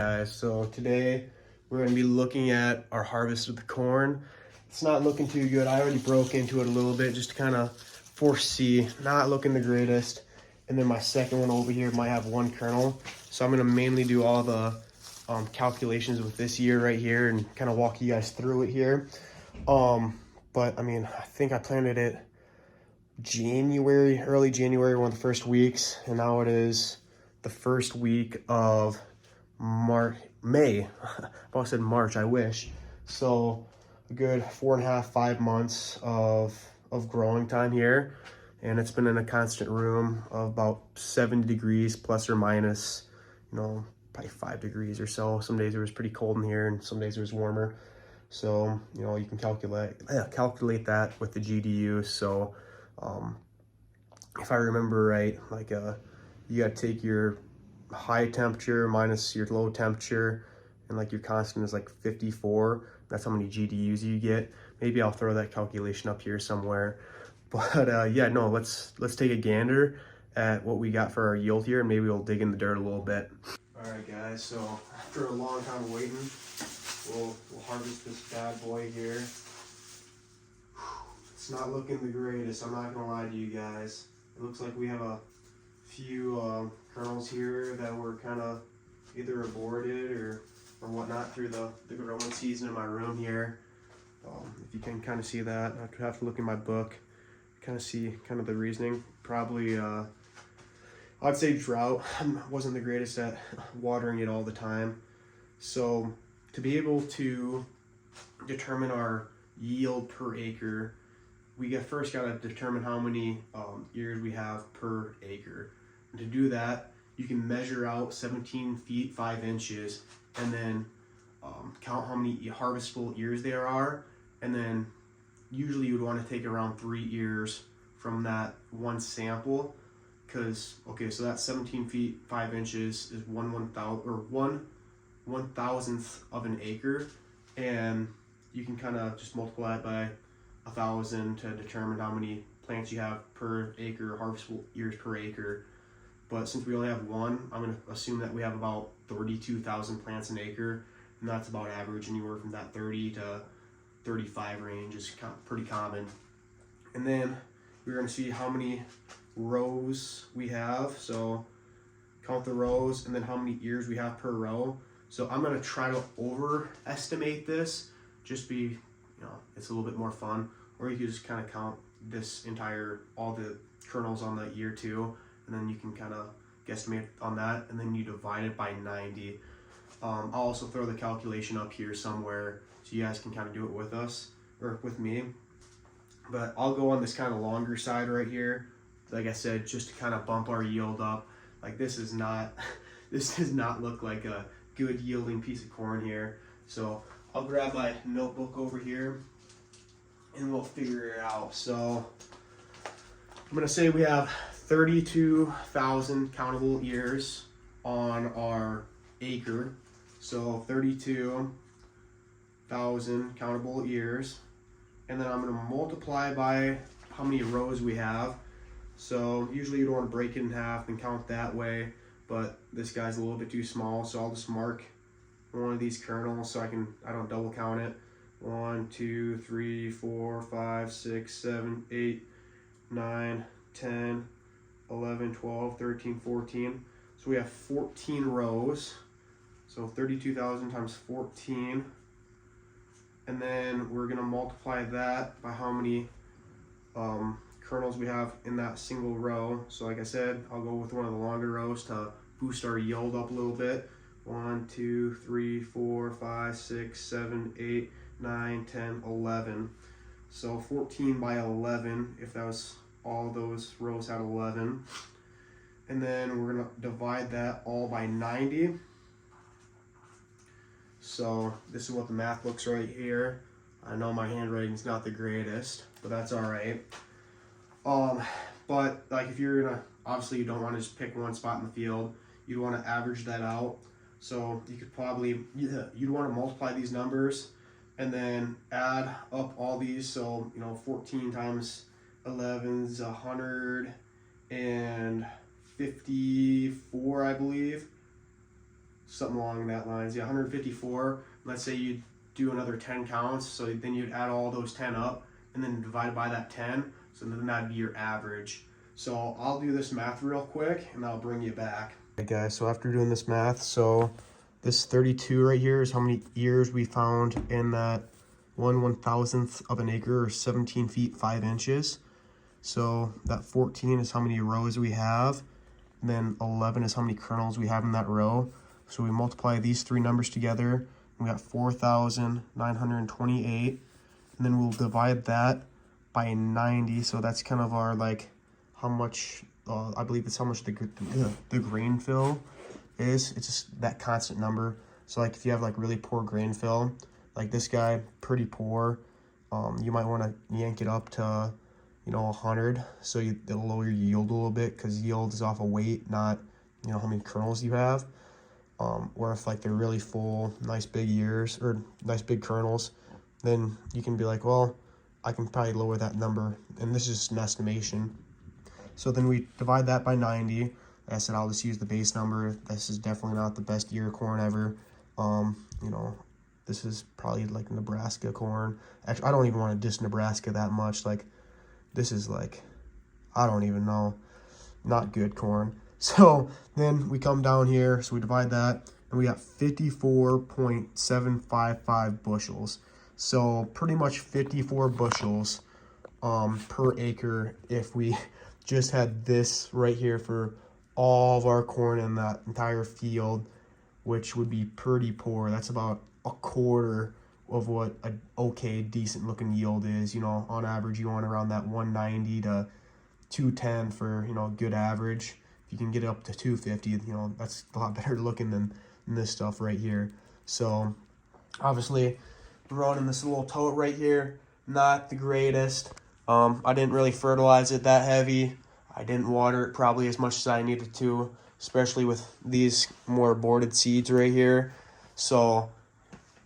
Guys, so today we're going to be looking at our harvest of the corn. It's not looking too good. I already broke into it a little bit just to kind of foresee. Not looking the greatest. And then my second one over here might have one kernel. So I'm going to mainly do all the calculations with this year right here and kind of walk you guys through it here. But I mean, I think I planted it January, early January, one of the first weeks. And now it is the first week of May. I almost said March, I wish. So a good 4.5, 5 months of growing time here. And it's been in a constant room of about 70 degrees plus or minus, probably 5 degrees or so. Some days it was pretty cold in here and some days it was warmer. So, you can calculate that with the GDU. So if I remember right, you got to take your high temperature minus your low temperature, and like your constant is like 54. That's how many GDUs you get. Maybe I'll throw that calculation up here somewhere. But yeah, no, let's take a gander at what we got for our yield here, and maybe we'll dig in the dirt a little bit. All right, guys. So after a long time of waiting, we'll harvest this bad boy here. It's not looking the greatest. I'm not gonna lie to you guys. It looks like we have a few kernels here that were kind of either aborted or whatnot through the growing season in my room here. If you can kind of see that, I have to look in my book, kind of see kind of the reasoning. Probably, I'd say drought. Wasn't the greatest at watering it all the time. So to be able to determine our yield per acre, we first got to determine how many ears we have per acre. And to do that, you can measure out 17 feet 5 inches and then count how many harvestable ears there are. And then usually you would want to take around 3 ears from that one sample. Because, okay, so that 17 feet 5 inches is 1/1000th of an acre. And you can kind of just multiply it by 1,000 to determine how many plants you have per acre, harvestable ears per acre. But since we only have one, I'm going to assume that we have about 32,000 plants an acre, and that's about average. Anywhere from that 30 to 35 range is pretty common. And then we're going to see how many rows we have. So count the rows and then how many ears we have per row. So I'm going to try to overestimate this, just be, it's a little bit more fun. Or you can just kind of count this all the kernels on the year too, and then you can kind of guesstimate on that, and then you divide it by 90. I'll also throw the calculation up here somewhere so you guys can kind of do it with us, or with me. But I'll go on this kind of longer side right here, like I said, just to kind of bump our yield up. Like this does not look like a good yielding piece of corn here. So I'll grab my notebook over here and we'll figure it out. So I'm gonna say we have 32,000 countable ears on our acre. So 32,000 countable ears. And then I'm gonna multiply by how many rows we have. So usually you don't want to break it in half and count that way, but this guy's a little bit too small, so I'll just mark one of these kernels so I don't double count it. 1, 2, 3, 4, 5, 6, 7, 8, 9, 10, 11, 12, 13, 14. So we have 14 rows. So 32,000 times 14. And then we're gonna multiply that by how many kernels we have in that single row. So like I said, I'll go with one of the longer rows to boost our yield up a little bit. 1, 2, 3, 4, 5, 6, 7, 8, 9, 10, 11. So 14 by 11, if that was all those rows had 11. And then we're gonna divide that all by 90. So this is what the math looks right here. I know my handwriting's not the greatest, but that's all right. But like if you're gonna, obviously you don't want to just pick one spot in the field. You'd want to average that out. So you could probably, you'd want to multiply these numbers and then add up all these. So 14 times 11 is 154, I believe. something along that lines. Yeah, 154. Let's say you do another 10 counts, so then you'd add all those 10 up and then divide by that 10, so then that'd be your average. So I'll do this math real quick and I'll bring you back. Okay guys, so after doing this math, so this 32 right here is how many ears we found in that 1/1000th of an acre, or 17 feet 5 inches. So that 14 is how many rows we have. And then 11 is how many kernels we have in that row. So we multiply these three numbers together, and we got 4,928. And then we'll divide that by 90. So that's kind of our, like, how much, I believe it's how much the grain fill is. It's just that constant number. So like if you have like really poor grain fill, like this guy, pretty poor, you might want to yank it up to, 100, so it'll lower your yield a little bit, because yield is off of weight, not how many kernels you have. Or if like they're really full, nice big ears or nice big kernels, then you can be like, well, I can probably lower that number, and this is just an estimation. So then we divide that by 90. Like I said, I'll just use the base number. This is definitely not the best ear corn ever. This is probably like Nebraska corn. Actually, I don't even want to diss Nebraska that much. Like, this is like, I don't even know, not good corn. So then we come down here, so we divide that, and we got 54.755 bushels. So pretty much 54 bushels per acre if we just had this right here for all of our corn in that entire field, which would be pretty poor. That's about a quarter of what an okay, decent looking yield is. On average, you want around that 190 to 210 for, good average. If you can get up to 250, that's a lot better looking than this stuff right here. So obviously, running this little tote right here, not the greatest. I didn't really fertilize it that heavy. I didn't water it probably as much as I needed to, especially with these more aborted seeds right here. So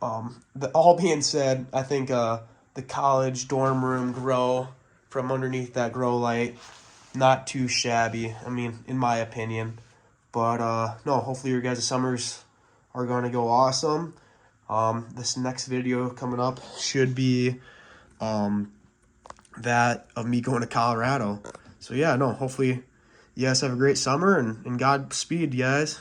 all being said, I think the college dorm room grow from underneath that grow light, not too shabby, in my opinion. But no, hopefully your guys' summers are going to go awesome. This next video coming up should be that of me going to Colorado. So yeah, no, hopefully you guys have a great summer, and Godspeed, guys.